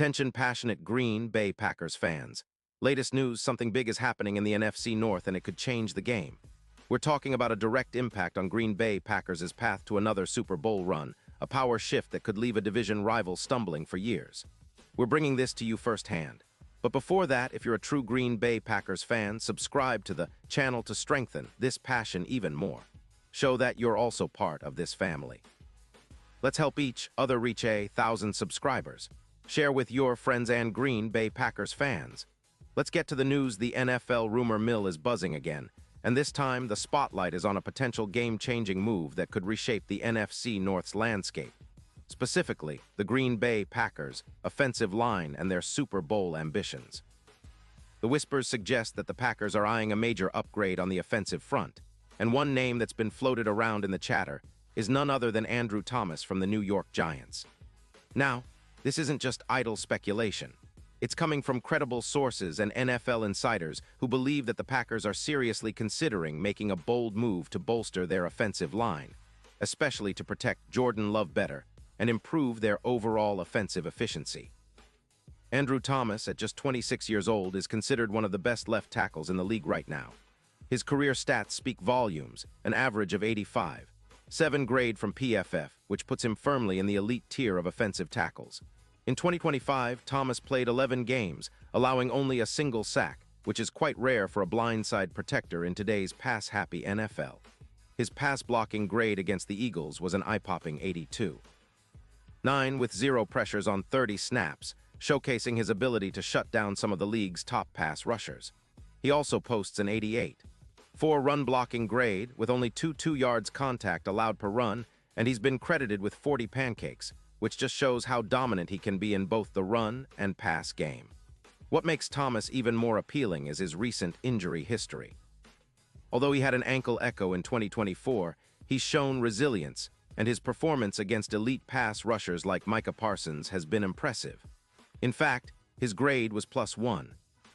Attention passionate Green Bay Packers fans. Latest news, something big is happening in the NFC North and it could change the game. We're talking about a direct impact on Green Bay Packers' path to another Super Bowl run, a power shift that could leave a division rival stumbling for years. We're bringing this to you firsthand. But before that, if you're a true Green Bay Packers fan, subscribe to the channel to strengthen this passion even more. Show that you're also part of this family. Let's help each other reach 1,000 subscribers. Share with your friends and Green Bay Packers fans. Let's get to the news. The NFL rumor mill is buzzing again, and this time the spotlight is on a potential game-changing move that could reshape the NFC North's landscape. Specifically, the Green Bay Packers' offensive line and their Super Bowl ambitions. The whispers suggest that the Packers are eyeing a major upgrade on the offensive front, and one name that's been floated around in the chatter is none other than Andrew Thomas from the New York Giants. Now, this isn't just idle speculation. It's coming from credible sources and NFL insiders who believe that the Packers are seriously considering making a bold move to bolster their offensive line, especially to protect Jordan Love better and improve their overall offensive efficiency. Andrew Thomas, at just 26 years old, is considered one of the best left tackles in the league right now. His career stats speak volumes, an average of 85. 7 grade from PFF, which puts him firmly in the elite tier of offensive tackles. In 2025, Thomas played 11 games, allowing only a single sack, which is quite rare for a blindside protector in today's pass-happy NFL. His pass-blocking grade against the Eagles was an eye-popping 82. 9 with 0 pressures on 30 snaps, showcasing his ability to shut down some of the league's top pass rushers. He also posts an 88. 4 run-blocking grade, with only 2 yards contact allowed per run, and he's been credited with 40 pancakes, which just shows how dominant he can be in both the run and pass game. What makes Thomas even more appealing is his recent injury history. Although he had an ankle echo in 2024, he's shown resilience, and his performance against elite pass rushers like Micah Parsons has been impressive. In fact, his grade was +1.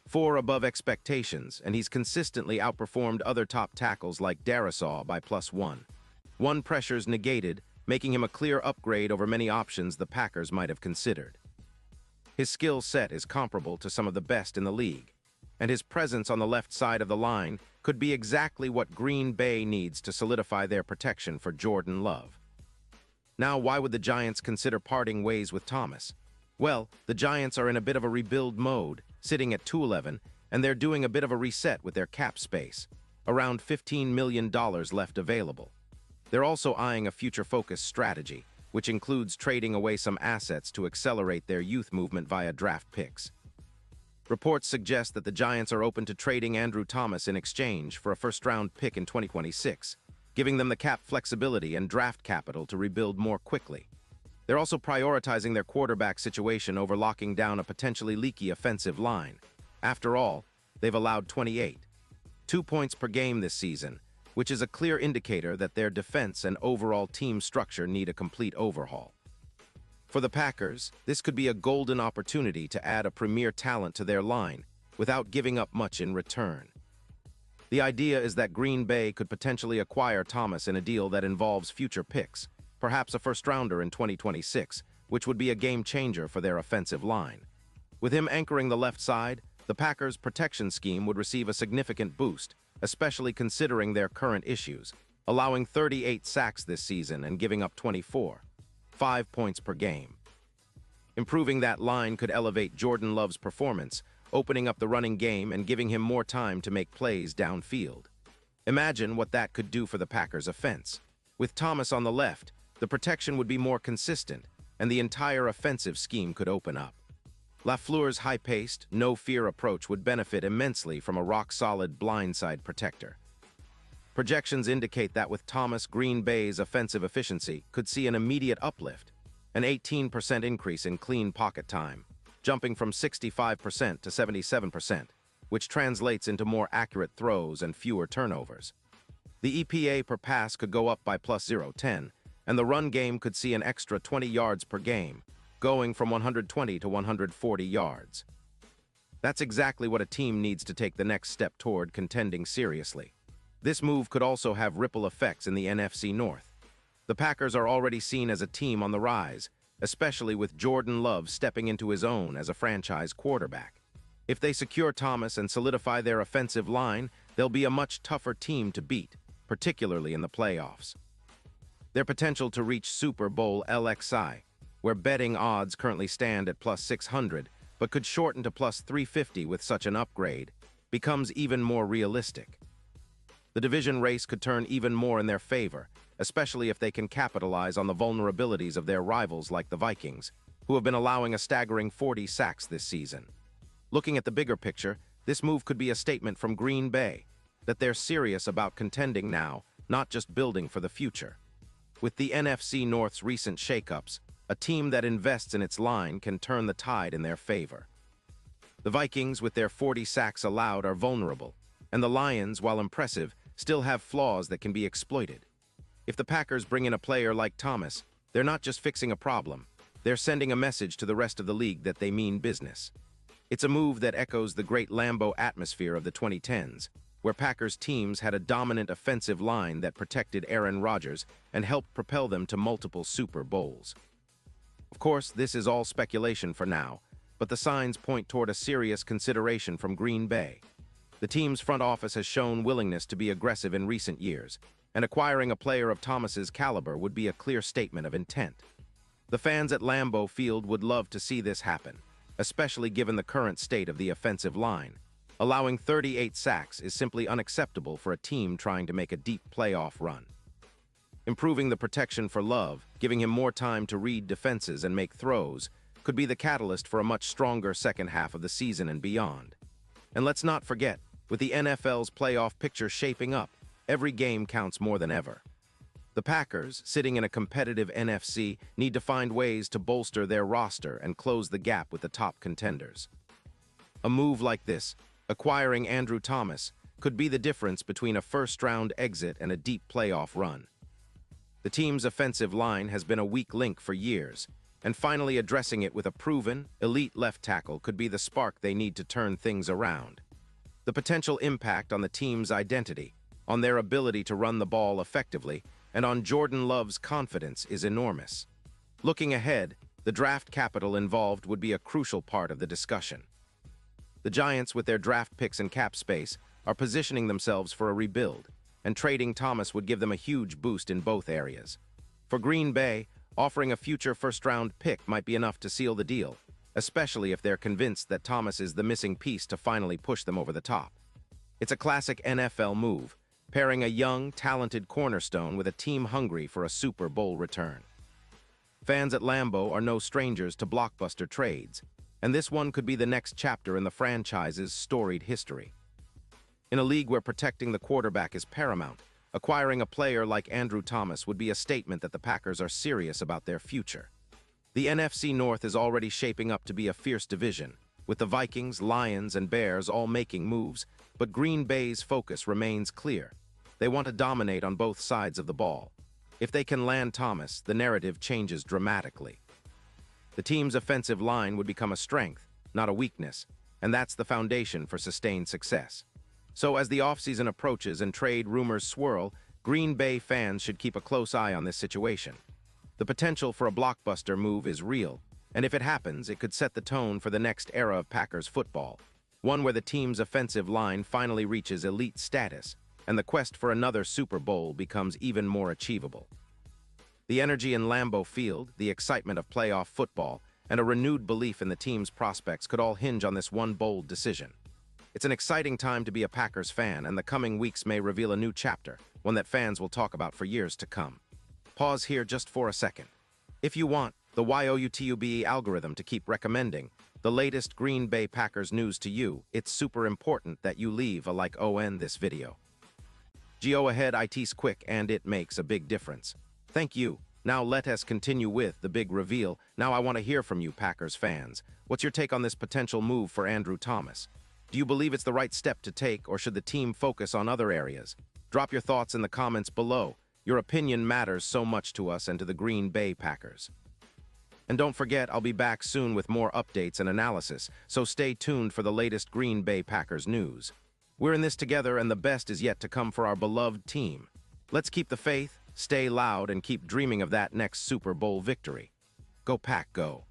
4 above expectations, and he's consistently outperformed other top tackles like Darisaw by +1. 1 pressures negated, making him a clear upgrade over many options the Packers might have considered. His skill set is comparable to some of the best in the league, and his presence on the left side of the line could be exactly what Green Bay needs to solidify their protection for Jordan Love. Now, why would the Giants consider parting ways with Thomas? Well, the Giants are in a bit of a rebuild mode, sitting at 2-11, and they're doing a bit of a reset with their cap space, around $15 million left available. They're also eyeing a future-focused strategy, which includes trading away some assets to accelerate their youth movement via draft picks. Reports suggest that the Giants are open to trading Andrew Thomas in exchange for a first-round pick in 2026, giving them the cap flexibility and draft capital to rebuild more quickly. They're also prioritizing their quarterback situation over locking down a potentially leaky offensive line. After all, they've allowed 2 points per game this season, which is a clear indicator that their defense and overall team structure need a complete overhaul. For the Packers, this could be a golden opportunity to add a premier talent to their line without giving up much in return. The idea is that Green Bay could potentially acquire Thomas in a deal that involves future picks, perhaps a first-rounder in 2026, which would be a game-changer for their offensive line. With him anchoring the left side, the Packers' protection scheme would receive a significant boost, especially considering their current issues, allowing 38 sacks this season and giving up 24, 5 points per game. Improving that line could elevate Jordan Love's performance, opening up the running game and giving him more time to make plays downfield. Imagine what that could do for the Packers' offense. With Thomas on the left, the protection would be more consistent, and the entire offensive scheme could open up. LaFleur's high-paced, no-fear approach would benefit immensely from a rock-solid blindside protector. Projections indicate that with Thomas, Green Bay's offensive efficiency could see an immediate uplift, an 18% increase in clean pocket time, jumping from 65% to 77%, which translates into more accurate throws and fewer turnovers. The EPA per pass could go up by +0.10, and the run game could see an extra 20 yards per game, going from 120 to 140 yards. That's exactly what a team needs to take the next step toward contending seriously. This move could also have ripple effects in the NFC North. The Packers are already seen as a team on the rise, especially with Jordan Love stepping into his own as a franchise quarterback. If they secure Thomas and solidify their offensive line, they'll be a much tougher team to beat, particularly in the playoffs. Their potential to reach Super Bowl LXI, where betting odds currently stand at plus 600, but could shorten to plus 350 with such an upgrade, becomes even more realistic. The division race could turn even more in their favor, especially if they can capitalize on the vulnerabilities of their rivals like the Vikings, who have been allowing a staggering 40 sacks this season. Looking at the bigger picture, this move could be a statement from Green Bay that they're serious about contending now, not just building for the future. With the NFC North's recent shakeups, a team that invests in its line can turn the tide in their favor. The Vikings, with their 40 sacks allowed, are vulnerable, and the Lions, while impressive, still have flaws that can be exploited. If the Packers bring in a player like Thomas, they're not just fixing a problem, they're sending a message to the rest of the league that they mean business. It's a move that echoes the great Lambeau atmosphere of the 2010s, where Packers teams had a dominant offensive line that protected Aaron Rodgers and helped propel them to multiple Super Bowls. Of course, this is all speculation for now, but the signs point toward a serious consideration from Green Bay. The team's front office has shown willingness to be aggressive in recent years, and acquiring a player of Thomas's caliber would be a clear statement of intent. The fans at Lambeau Field would love to see this happen, especially given the current state of the offensive line. Allowing 38 sacks is simply unacceptable for a team trying to make a deep playoff run. Improving the protection for Love, giving him more time to read defenses and make throws, could be the catalyst for a much stronger second half of the season and beyond. And let's not forget, with the NFL's playoff picture shaping up, every game counts more than ever. The Packers, sitting in a competitive NFC, need to find ways to bolster their roster and close the gap with the top contenders. A move like this, acquiring Andrew Thomas, could be the difference between a first-round exit and a deep playoff run. The team's offensive line has been a weak link for years, and finally addressing it with a proven, elite left tackle could be the spark they need to turn things around. The potential impact on the team's identity, on their ability to run the ball effectively, and on Jordan Love's confidence is enormous. Looking ahead, the draft capital involved would be a crucial part of the discussion. The Giants, with their draft picks and cap space, are positioning themselves for a rebuild, and trading Thomas would give them a huge boost in both areas. For Green Bay, offering a future first-round pick might be enough to seal the deal, especially if they're convinced that Thomas is the missing piece to finally push them over the top. It's a classic NFL move, pairing a young, talented cornerstone with a team hungry for a Super Bowl return. Fans at Lambeau are no strangers to blockbuster trades, and this one could be the next chapter in the franchise's storied history. In a league where protecting the quarterback is paramount, acquiring a player like Andrew Thomas would be a statement that the Packers are serious about their future. The NFC North is already shaping up to be a fierce division, with the Vikings, Lions, and Bears all making moves, but Green Bay's focus remains clear. They want to dominate on both sides of the ball. If they can land Thomas, the narrative changes dramatically. The team's offensive line would become a strength, not a weakness, and that's the foundation for sustained success. So as the offseason approaches and trade rumors swirl, Green Bay fans should keep a close eye on this situation. The potential for a blockbuster move is real, and if it happens, it could set the tone for the next era of Packers football, one where the team's offensive line finally reaches elite status, and the quest for another Super Bowl becomes even more achievable. The energy in Lambeau Field, the excitement of playoff football, and a renewed belief in the team's prospects could all hinge on this one bold decision. It's an exciting time to be a Packers fan, and the coming weeks may reveal a new chapter, one that fans will talk about for years to come. Pause here just for a second. If you want the YouTube algorithm to keep recommending the latest Green Bay Packers news to you, it's super important that you leave a like on this video. Go ahead, it's quick and it makes a big difference. Thank you. Now let us continue with the big reveal. Now I want to hear from you, Packers fans. What's your take on this potential move for Andrew Thomas? Do you believe it's the right step to take, or should the team focus on other areas? Drop your thoughts in the comments below. Your opinion matters so much to us and to the Green Bay Packers. And don't forget, I'll be back soon with more updates and analysis, so stay tuned for the latest Green Bay Packers news. We're in this together, and the best is yet to come for our beloved team. Let's keep the faith, stay loud, and keep dreaming of that next Super Bowl victory. Go Pack, go.